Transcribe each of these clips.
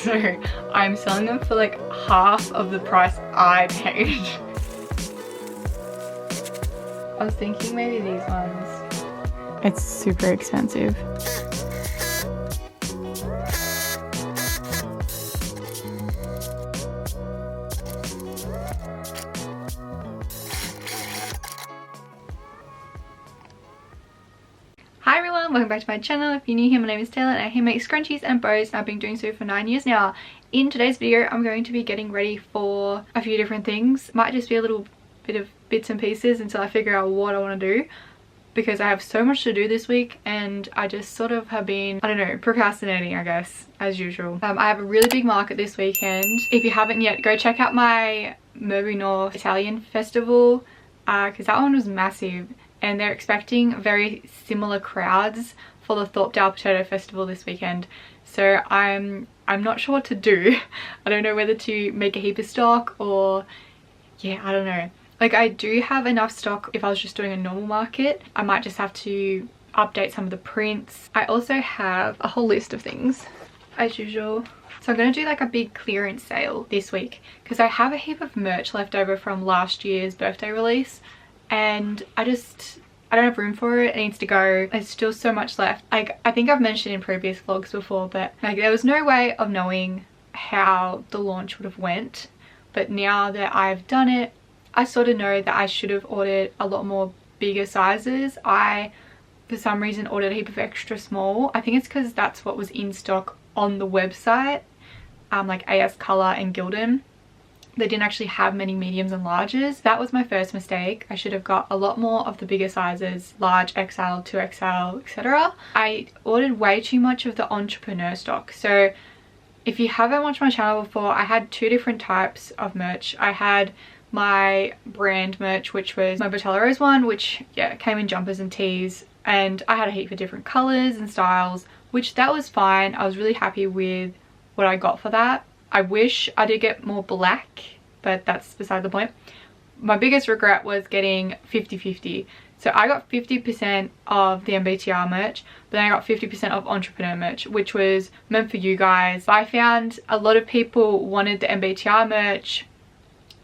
So I'm selling them for like half of the price I paid. I was thinking maybe these ones. It's super expensive. Hi everyone, welcome back to my channel. If you're new here, my name is Taylor and I here make scrunchies and bows and I've been doing so for 9 years now. In today's video, I'm going to be getting ready for a few different things. Might just be a little bit of bits and pieces until I figure out what I want to do, because I have so much to do this week and I just sort of have been, I don't know, procrastinating, I guess, as usual. I have a really big market this weekend. If you haven't yet, go check out my Merby North Italian festival, because that one was massive. And they're expecting very similar crowds for the Thorpedale Potato Festival this weekend. So I'm not sure what to do. I don't know whether to make a heap of stock or, yeah, I don't know. Like, I do have enough stock if I was just doing a normal market. I might just have to update some of the prints. I also have a whole list of things, as usual. So I'm going to do like a big clearance sale this week because I have a heap of merch left over from last year's birthday release. And I don't have room for it. It needs to go. There's still so much left. Like, I think I've mentioned in previous vlogs before, but like there was no way of knowing how the launch would have went. But now that I've done it, I sort of know that I should have ordered a lot more bigger sizes. I, for some reason, ordered a heap of extra small. I think it's because that's what was in stock on the website, like AS Color and Gildan. They didn't actually have many mediums and larges. That was my first mistake. I should have got a lot more of the bigger sizes, large, XL, 2XL, etc. I ordered way too much of the entrepreneur stock. So if you haven't watched my channel before, I had two different types of merch. I had my brand merch, which was my Bottella Rose one, which, yeah, came in jumpers and tees. And I had a heap of different colors and styles, which that was fine. I was really happy with what I got for that. I wish I did get more black, but that's beside the point. My biggest regret was getting 50-50. So I got 50% of the MBTR merch, but then I got 50% of entrepreneur merch, which was meant for you guys. I found a lot of people wanted the MBTR merch,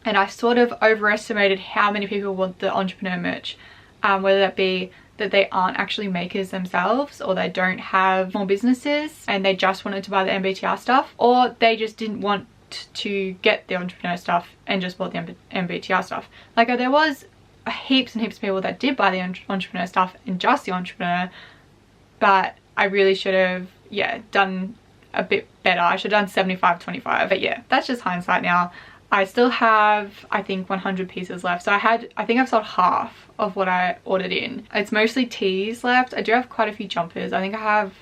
and I sort of overestimated how many people want the entrepreneur merch, whether that be that they aren't actually makers themselves, or they don't have small businesses and they just wanted to buy the MBTR stuff, or they just didn't want to get the entrepreneur stuff and just bought the MBTR stuff. Like, there was heaps and heaps of people that did buy the entrepreneur stuff and just the entrepreneur, but I really should have, yeah, done a bit better. I should have done 75-25, but yeah, that's just hindsight now. I still have, I think, 100 pieces left. So I think I've sold half of what I ordered in. It's mostly tees left. I do have quite a few jumpers. I think I have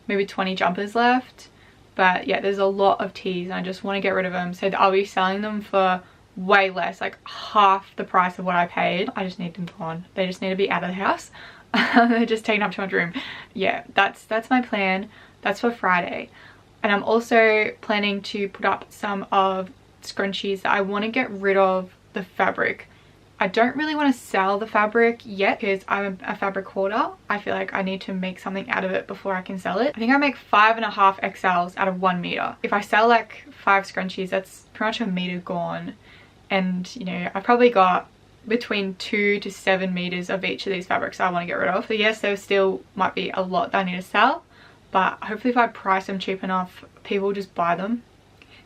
maybe 20 jumpers left. But yeah, there's a lot of tees and I just want to get rid of them. So I'll be selling them for way less, like half the price of what I paid. I just need them gone. They just need to be out of the house. They're just taking up too much room. Yeah, that's my plan. That's for Friday. And I'm also planning to put up some of scrunchies that I want to get rid of the fabric. I don't really want to sell the fabric yet because I'm a fabric hoarder. I feel like I need to make something out of it before I can sell it. I think I make 5.5 XLs out of 1 meter. If I sell like 5 scrunchies, that's pretty much a meter gone. And you know, I've probably got between 2 to 7 meters of each of these fabrics I want to get rid of. So yes, there still might be a lot that I need to sell, but hopefully if I price them cheap enough, people just buy them.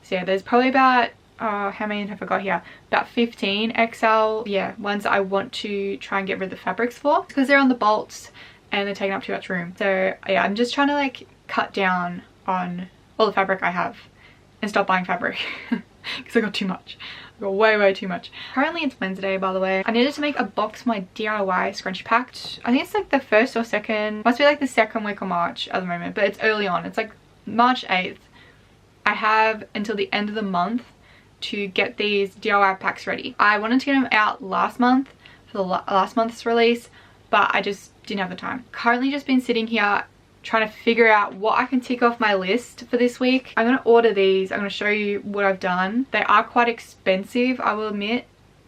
So yeah, there's probably about how many have I got here? About 15 XL, yeah, ones I want to try and get rid of the fabrics for, because they're on the bolts and they're taking up too much room. So yeah, I'm just trying to like cut down on all the fabric I have and stop buying fabric because I got too much. I got way too much. Currently it's Wednesday, by the way. I needed to make a box of my DIY scrunchie packed. I think it's like the 1st or 2nd, must be like the 2nd week of March at the moment, but it's early on. It's like March 8th. I have until the end of the month to get these DIY packs ready. I wanted to get them out last month for the last month's release, but I just didn't have the time. Currently just been sitting here trying to figure out what I can tick off my list for this week. I'm going to order these. I'm going to show you what I've done. They are quite expensive, I will admit,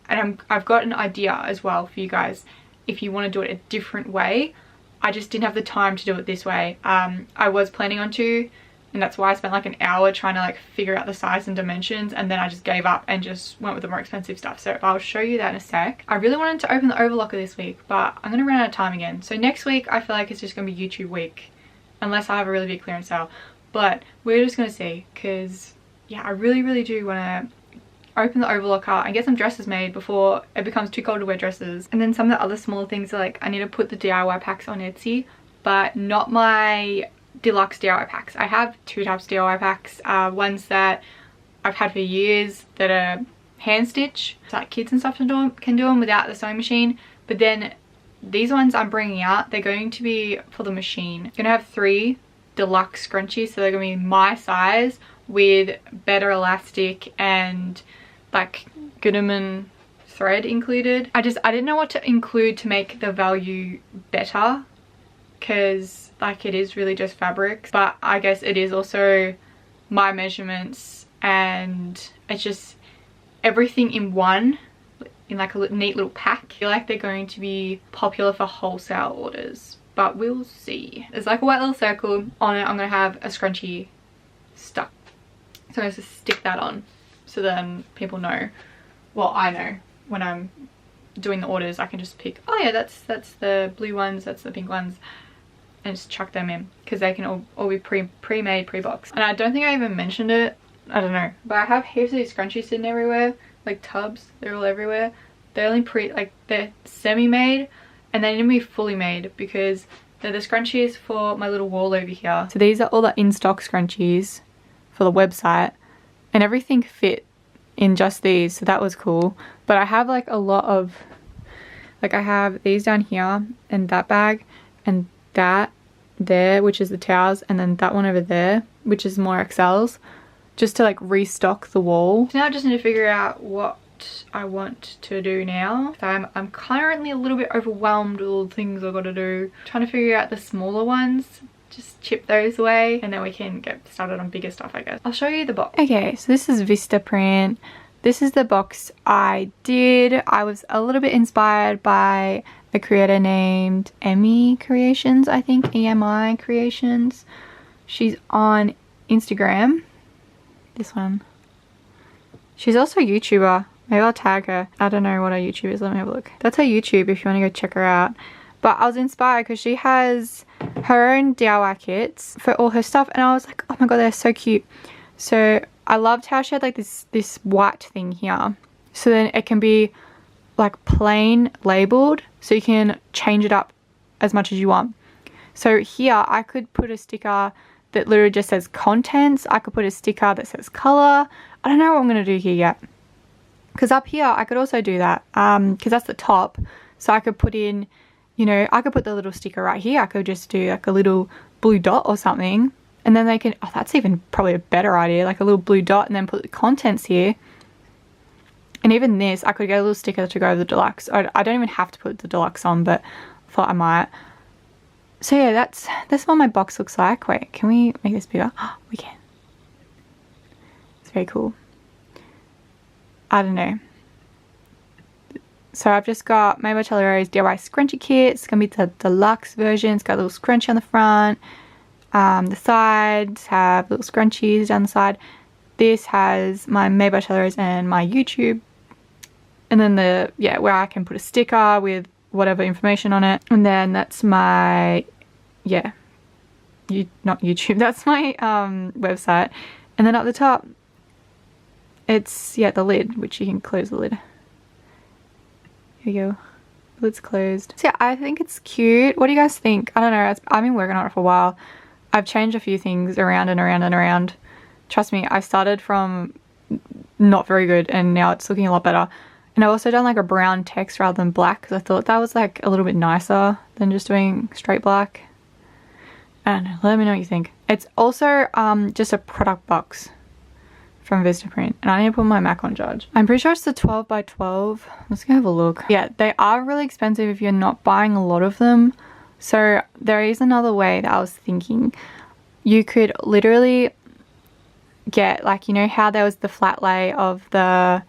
and I've got an idea as well for you guys if you want to do it a different way. I just didn't have the time to do it this way. I was planning on to and that's why I spent like an hour trying to like figure out the size and dimensions, and then I just gave up and just went with the more expensive stuff. So I'll show you that in a sec. I really wanted to open the overlocker this week, but I'm gonna run out of time again. So next week I feel like it's just gonna be YouTube week, unless I have a really big clearance sale. But we're just gonna see, because yeah, I really do want to open the overlocker and get some dresses made before it becomes too cold to wear dresses. And then some of the other smaller things are like, I need to put the DIY packs on Etsy, but not my deluxe DIY packs. I have two types of DIY packs. Ones that I've had for years that are hand stitch, so like kids and stuff can do them without the sewing machine. But then these ones I'm bringing out, they're going to be for the machine. I'm gonna have 3 deluxe scrunchies, so they're gonna be my size with better elastic and like Gutermann thread included. I didn't know what to include to make the value better, because like it is really just fabrics, but I guess it is also my measurements, and it's just everything in one, in like a neat little pack. I feel like they're going to be popular for wholesale orders, but we'll see. There's like a white little circle on it. I'm gonna have a scrunchie stuck, so I'm just stick that on, so then people know, well, I know when I'm doing the orders, I can just pick, oh yeah, that's the blue ones, that's the pink ones, and just chuck them in, because they can all be pre-made, pre-boxed. And I don't think I even mentioned it, I don't know, but I have heaps of these scrunchies sitting everywhere, like tubs, they're all everywhere. They're only they're semi-made, and they need to be fully made, because they're the scrunchies for my little wall over here. So these are all the in-stock scrunchies for the website, and everything fit in just these, so that was cool. But I have like a lot of, like I have these down here, and that bag, and that there, which is the towels, and then that one over there, which is more XLs, just to like restock the wall. So now I just need to figure out what I want to do now. So I'm currently a little bit overwhelmed with all the things I've got to do. Trying to figure out the smaller ones, just chip those away, and then we can get started on bigger stuff, I guess. I'll show you the box. Okay, so this is Vistaprint. This is the box I did. I was a little bit inspired by a creator named Emmy Creations, I think, EMI Creations. She's on Instagram. This one. She's also a YouTuber. Maybe I'll tag her. I don't know what her YouTube is. Let me have a look. That's her YouTube if you want to go check her out. But I was inspired because she has her own DIY kits for all her stuff, and I was like, oh my god, they're so cute. So I loved how she had like this white thing here, so then it can be like plain labeled, so you can change it up as much as you want. So here I could put a sticker that literally just says contents. I could put a sticker that says color. I don't know what I'm going to do here yet, because up here I could also do that, because that's the top. So I could put in, you know, I could put the little sticker right here. I could just do like a little blue dot or something, and then they can, oh, that's even probably a better idea, like a little blue dot, and then put the contents here. And even this, I could get a little sticker to go with the deluxe. I don't even have to put the deluxe on, but I thought I might. So yeah, that's what my box looks like. Wait, can we make this bigger? Oh, we can. It's very cool. I don't know. So I've just got Made by Charlie Rose DIY scrunchie kit. It's going to be the deluxe version. It's got a little scrunchie on the front. The sides have little scrunchies down the side. This has my Made by Charlie Rose and my YouTube. And then where I can put a sticker with whatever information on it. And then that's my, not YouTube, that's my website. And then at the top, it's, the lid, which you can close the lid. Here you go. The lid's closed. So yeah, I think it's cute. What do you guys think? I don't know. I've been working on it for a while. I've changed a few things around and around and around. Trust me, I started from not very good, and now it's looking a lot better. And I've also done like a brown text rather than black, because I thought that was like a little bit nicer than just doing straight black. I don't know. Let me know what you think. It's also just a product box from Vistaprint, and I need to put my MAC on charge. I'm pretty sure it's the 12 by 12. Let's go have a look. Yeah, they are really expensive if you're not buying a lot of them. So there is another way that I was thinking. You could literally get, like, you know how there was the flat lay of the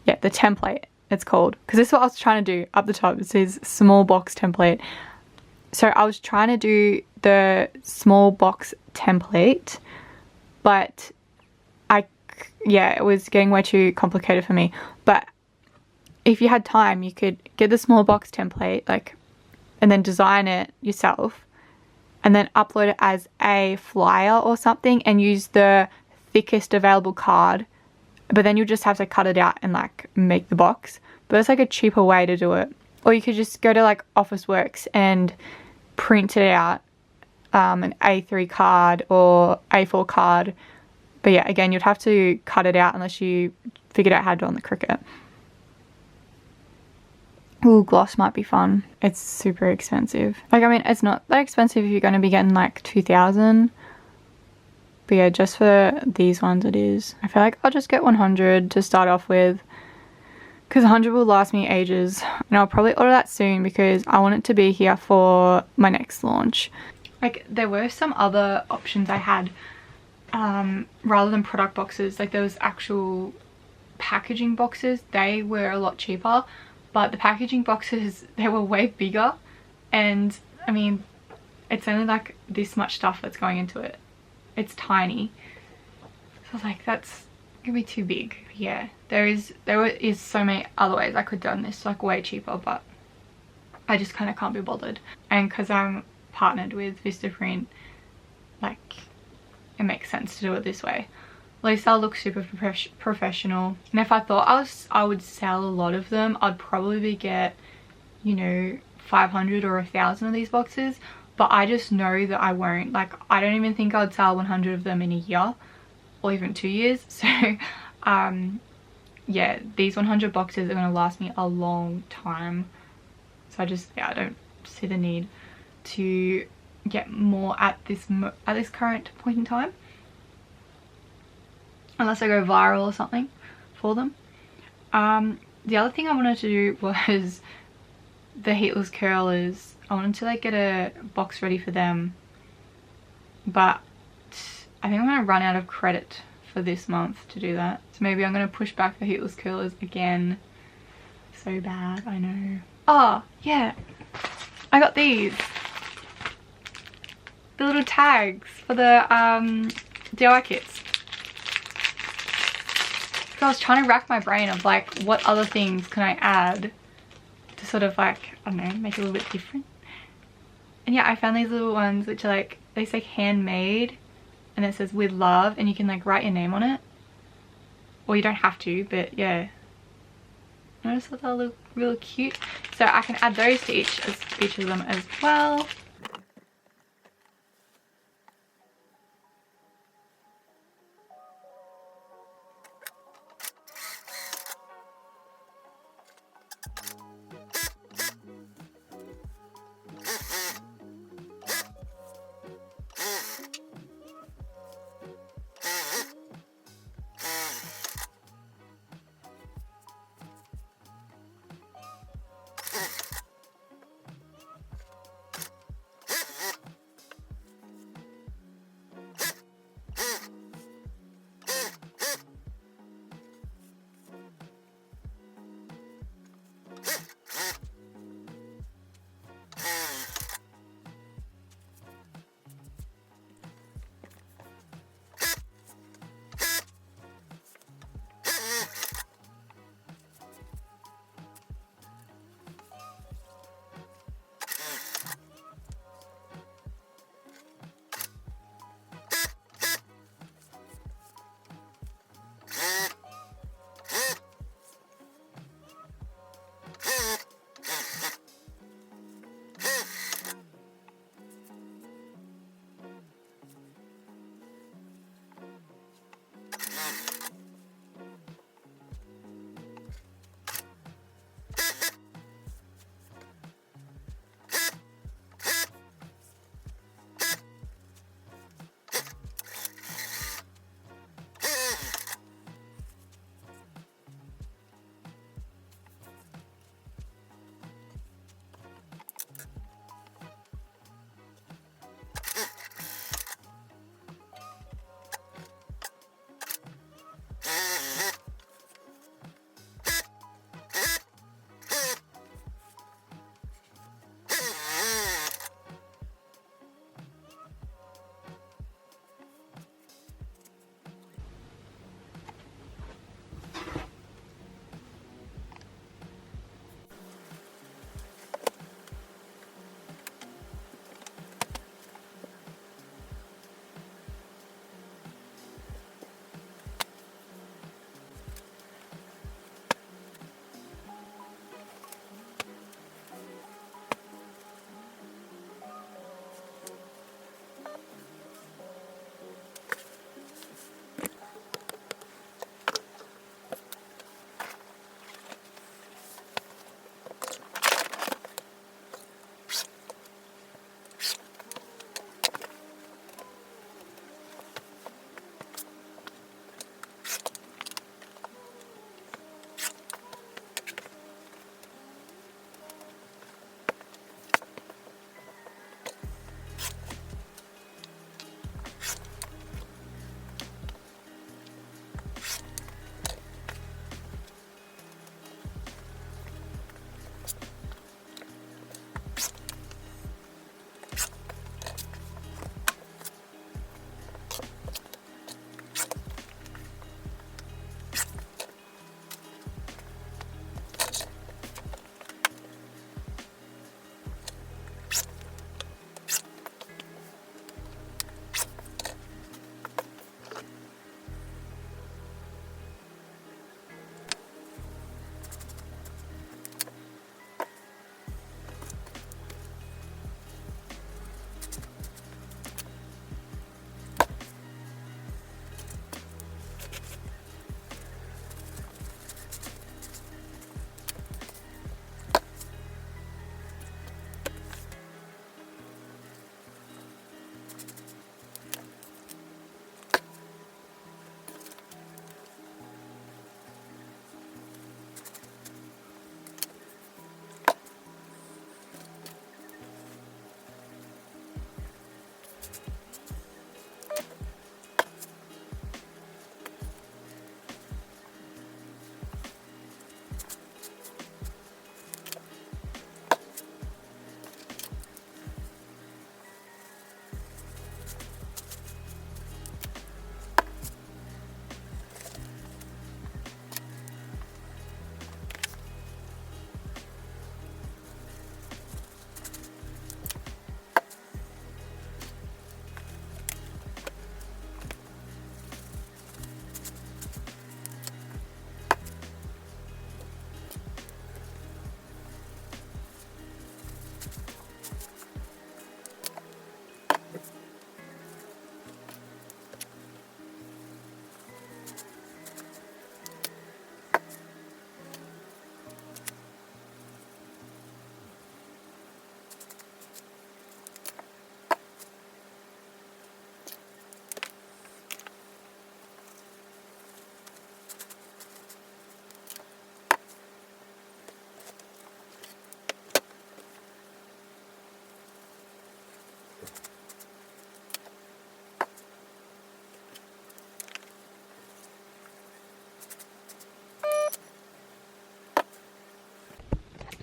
template, it's called, because this is what I was trying to do up the top. It says small box template. So I was trying to do the small box template but yeah, it was getting way too complicated for me. But if you had time, you could get the small box template, like, and then design it yourself, and then upload it as a flyer or something, and use the thickest available card. But then you just have to cut it out and like make the box. But it's like a cheaper way to do it. Or you could just go to like Officeworks and print it out, an A3 card or A4 card. But yeah, again, you'd have to cut it out unless you figured out how to do it on the Cricut. Ooh, gloss might be fun. It's super expensive. Like, I mean, it's not that expensive if you're going to be getting like 2,000. But yeah, just for these ones it is. I feel like I'll just get 100 to start off with, because 100 will last me ages. And I'll probably order that soon because I want it to be here for my next launch. Like, there were some other options I had, rather than product boxes. Like, there was actual packaging boxes. They were a lot cheaper, but the packaging boxes, they were way bigger, and I mean, it's only like this much stuff that's going into it. It's tiny. So I was like, that's gonna be too big. Yeah, there is so many other ways I could have done this like way cheaper, but I just kind of can't be bothered. And because I'm partnered with Vistaprint, like, it makes sense to do it this way. At least they'll look super professional. And if I thought I would sell a lot of them, I'd probably get, you know, 500 or 1,000 of these boxes. But I just know that I won't. Like, I don't even think I'd sell 100 of them in a year or even 2 years. So yeah, these 100 boxes are going to last me a long time. So I don't see the need to get more at this current point in time, unless I go viral or something for them. The other thing I wanted to do was the heatless curlers. I wanted to like get a box ready for them, but I think I'm gonna run out of credit for this month to do that. So maybe I'm gonna push back the heatless curlers again. So bad, I know. Oh yeah, I got these. The little tags for the DIY kits. I was trying to rack my brain of like, what other things can I add to sort of like, I don't know, make it a little bit different. And yeah, I found these little ones which are like, they say handmade, and it says with love, and you can like write your name on it. Or you don't have to, but yeah. I just thought that look really cute. So I can add those to each of them as well.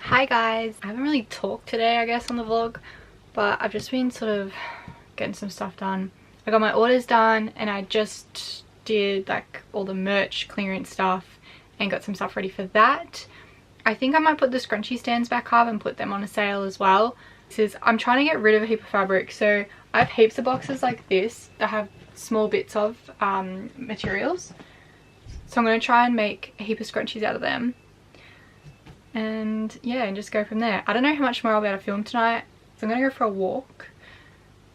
Hi guys, I haven't really talked today I guess on the vlog, but I've just been sort of getting some stuff done. I got my orders done and I just did like all the merch clearance stuff and got some stuff ready for that. I think I might put the scrunchie stands back up and put them on a sale as well. I'm trying to get rid of a heap of fabric, so I have heaps of boxes like this that have small bits of materials. So I'm going to try and make a heap of scrunchies out of them. And yeah, and just go from there. I don't know how much more I'll be able to film tonight, so I'm gonna go for a walk.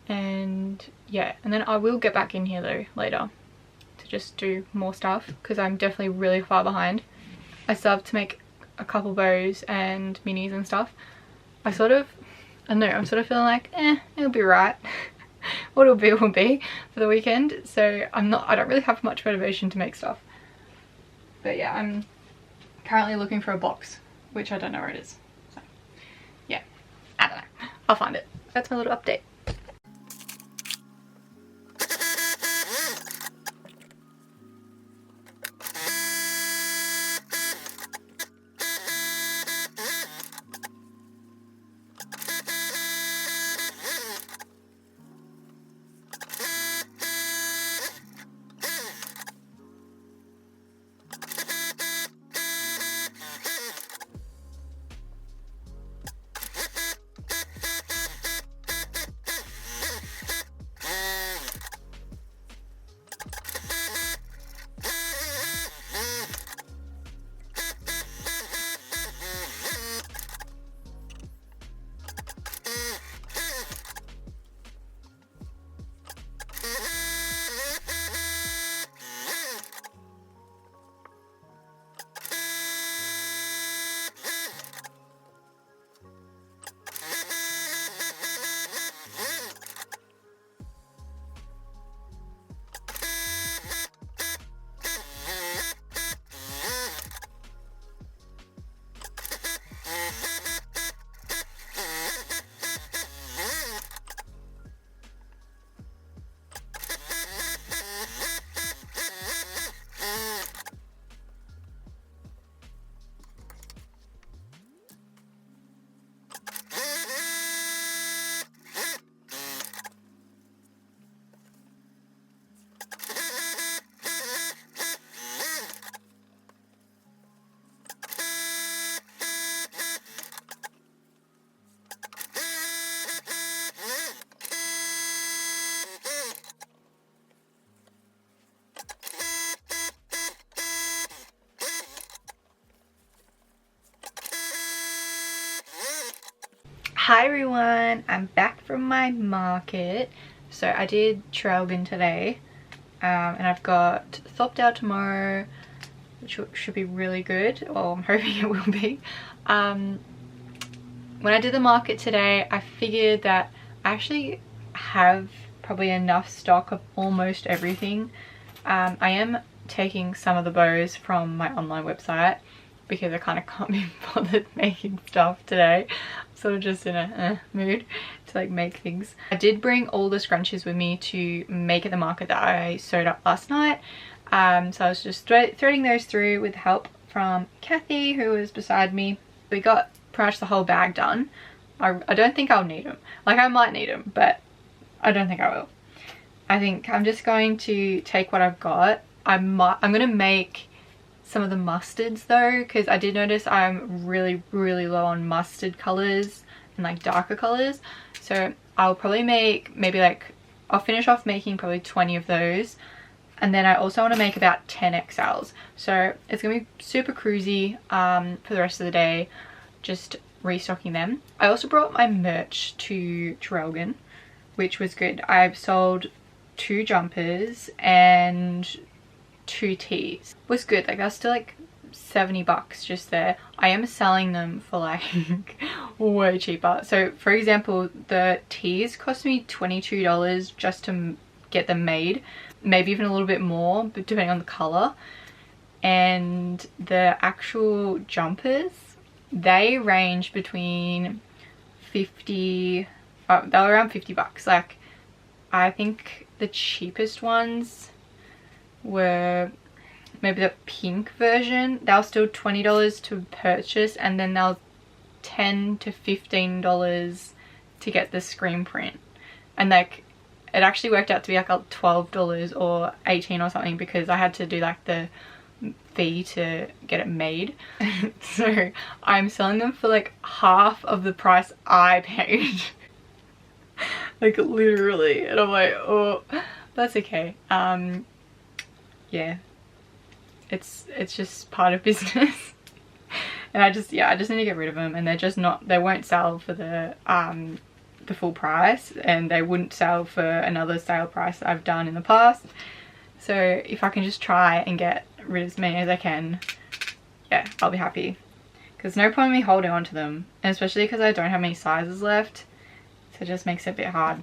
And yeah, and then I will get back in here though later to just do more stuff, because I'm definitely really far behind. I still have to make a couple bows and minis and stuff. I don't know, I'm sort of feeling like it'll be right. What it'll be will be for the weekend. So I don't really have much motivation to make stuff. But yeah, I'm currently looking for a box, which I don't know where it is. So yeah, I don't know. I'll find it. That's my little update. Hi everyone, I'm back from my market. So I did Traralgon today, and I've got Thopdale tomorrow, which should be really good, or I'm hoping it will be. When I did the market today, I figured that I actually have probably enough stock of almost everything. I am taking some of the bows from my online website because I kind of can't be bothered making stuff today. I'm sort of just in a mood to like make things. I did bring all the scrunchies with me to make at the market that I sewed up last night. So I was just threading those through with help from Kathy, who was beside me. We got pretty much the whole bag done. I don't think I'll need them. Like, I might need them, but I don't think I will. I think I'm just going to take what I've got. I'm gonna make some of the mustards though, because I did notice I'm really low on mustard colors and like darker colors. So I'll probably make maybe like, I'll finish off making probably 20 of those. And then I also want to make about 10 XLs. So it's gonna be super cruisy for the rest of the day, just restocking them. I also brought my merch to Traralgon. which was good. I've sold 2 jumpers and 2 tees. Was good. Like, I was still like $70 just there. I am selling them for like way cheaper. So for example, the tees cost me $22 just to get them made, maybe even a little bit more, but depending on the color. And the actual jumpers, they range between 50, they were around $50. Like, I think the cheapest ones were maybe the pink version. They were still $20 to purchase, and then they were $10 to $15 to get the screen print. And like, it actually worked out to be like $12 or $18 or something, because I had to do like the fee to get it made. So I'm selling them for like half of the price I paid. Like, literally. And I'm like, oh, that's okay. Yeah, it's just part of business. And I just need to get rid of them, and they're just not, they won't sell for the full price, and they wouldn't sell for another sale price I've done in the past. So if I can just try and get rid of as many as I can, yeah, I'll be happy. Because no point in me holding on to them, and especially because I don't have many sizes left, so it just makes it a bit hard.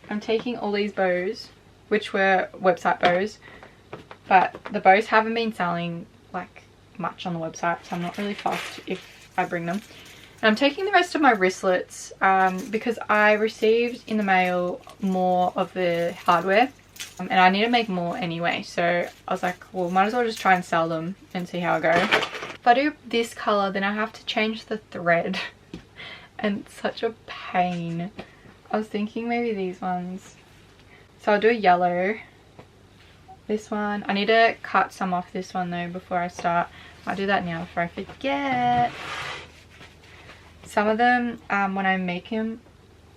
I'm taking all these bows, which were website bows, but the bows haven't been selling like much on the website, so I'm not really fussed if I bring them. And I'm taking the rest of my wristlets because I received in the mail more of the hardware, and I need to make more anyway. So I was like, well, might as well just try and sell them and see how I go. If I do this color, then I have to change the thread and it's such a pain. I was thinking maybe these ones. So I'll do a yellow. This one, I need to cut some off this one though before I start. I'll do that now before I forget. Some of them, when I make them,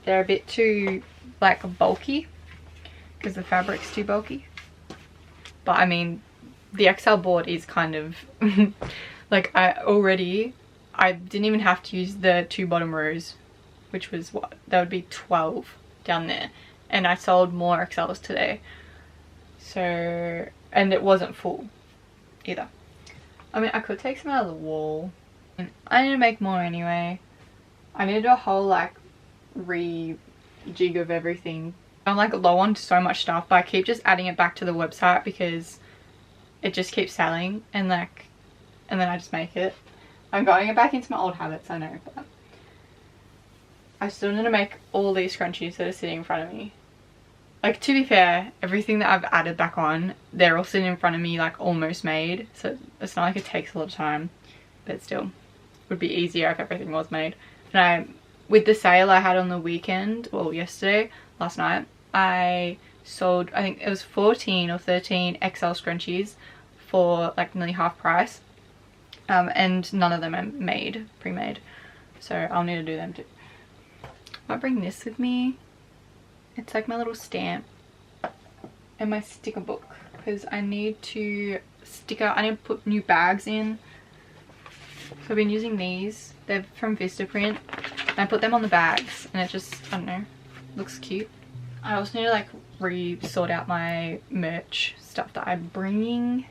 they're a bit too like bulky because the fabric's too bulky. But I mean, the XL board is kind of like, I didn't even have to use the 2 bottom rows, which was what, that would be 12 down there, and I sold more XLs today. So, and it wasn't full either. I mean, I could take some out of the wall. I need to make more anyway. I need to do a whole like rejig of everything. I'm like low on so much stuff, but I keep just adding it back to the website because it just keeps selling, and like, and then I just make it. I'm going back into my old habits, I know, but I still need to make all these scrunchies that are sitting in front of me. Like, to be fair, everything that I've added back on, they're all sitting in front of me like almost made, so it's not like it takes a lot of time, but still, it would be easier if everything was made. And with the sale I had on the weekend, well, yesterday, last night, I sold, I think it was 14 or 13 XL scrunchies for like nearly half price, and none of them are made, pre-made, so I'll need to do them too. I'll bring this with me. It's like my little stamp and my sticker book, because I need to I need to put new bags in. So I've been using these. They're from Vistaprint, and I put them on the bags, and it just, I don't know, looks cute. I also need to like re-sort out my merch stuff that I'm bringing.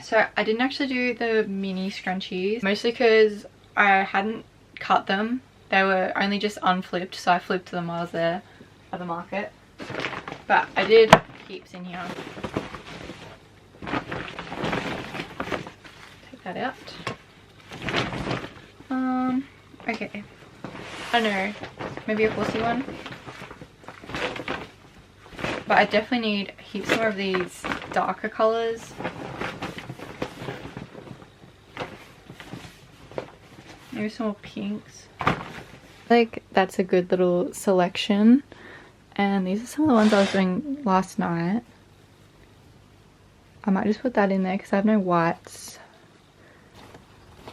So I didn't actually do the mini scrunchies, mostly because I hadn't cut them. They were only just unflipped, so I flipped them while I was there at the market. But I did heaps in here. Take that out. Okay. I don't know, maybe a horsey one. But I definitely need heaps more of these darker colours. Maybe some more pinks. Like, that's a good little selection. And these are some of the ones I was doing last night. I might just put that in there because I have no whites.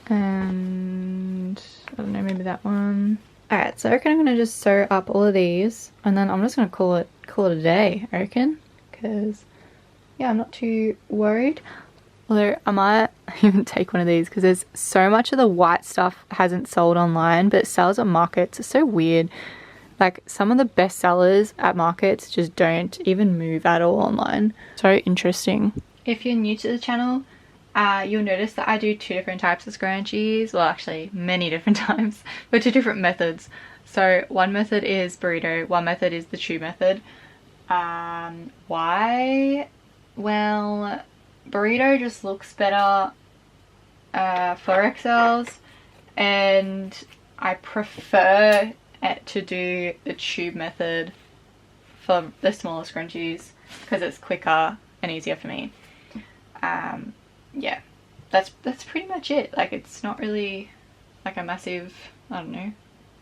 And I don't know, maybe that one. Alright, so I reckon I'm gonna just sew up all of these, and then I'm just gonna call it a day, I reckon. Because yeah, I'm not too worried. Although I might even take one of these because there's so much of the white stuff hasn't sold online, but it sells at markets. It's so weird. Like some of the best sellers at markets just don't even move at all online. So interesting. If you're new to the channel, you'll notice that I do 2 different types of scrunchies. Well, actually many different types, but 2 different methods. So one method is burrito, one method is the chew method. Why? Well, burrito just looks better for XLs, and I prefer it to do the tube method for the smaller scrunchies because it's quicker and easier for me. Yeah, that's pretty much it. Like, it's not really like a massive, I don't know,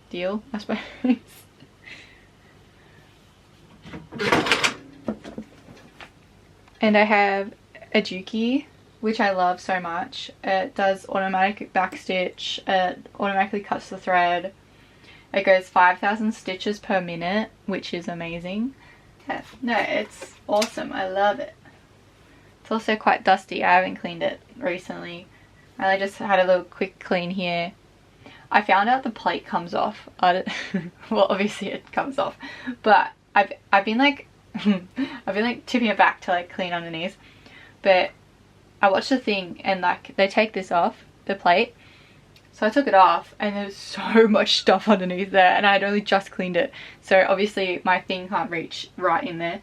deal, I suppose. And I have a Juki, which I love so much. It does automatic backstitch, it automatically cuts the thread. It goes 5,000 stitches per minute, which is amazing. Yeah, no, it's awesome. I love it. It's also quite dusty. I haven't cleaned it recently. I just had a little quick clean here. I found out the plate comes off. Well, obviously it comes off, but I've been like I've been like tipping it back to like clean underneath. But I watched the thing and like they take this off the plate. So I took it off and there's so much stuff underneath there, and I had only just cleaned it. So obviously my thing can't reach right in there.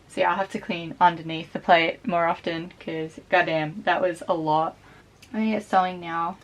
So yeah, I'll have to clean underneath the plate more often because goddamn, that was a lot. I'm gonna get sewing now.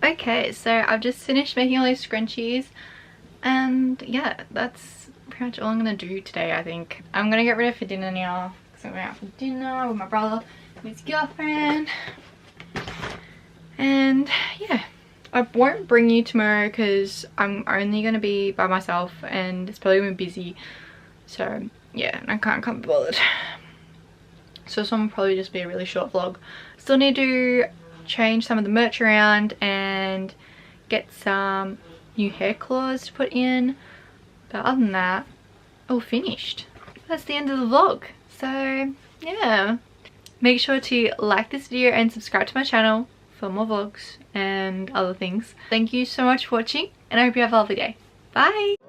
Okay, so I've just finished making all those scrunchies, and yeah, that's pretty much all I'm gonna do today. I think I'm gonna get ready for dinner now because I'm going out for dinner with my brother and his girlfriend. And yeah, I won't bring you tomorrow because I'm only gonna be by myself and it's probably gonna be busy, so yeah, I can't be bothered. So this one will probably just be a really short vlog. Still need to change some of the merch around and get some new hair claws to put in, but other than that, all finished. That's the end of the vlog. So yeah, make sure to like this video and subscribe to my channel for more vlogs and other things. Thank you so much for watching and I hope you have a lovely day. Bye!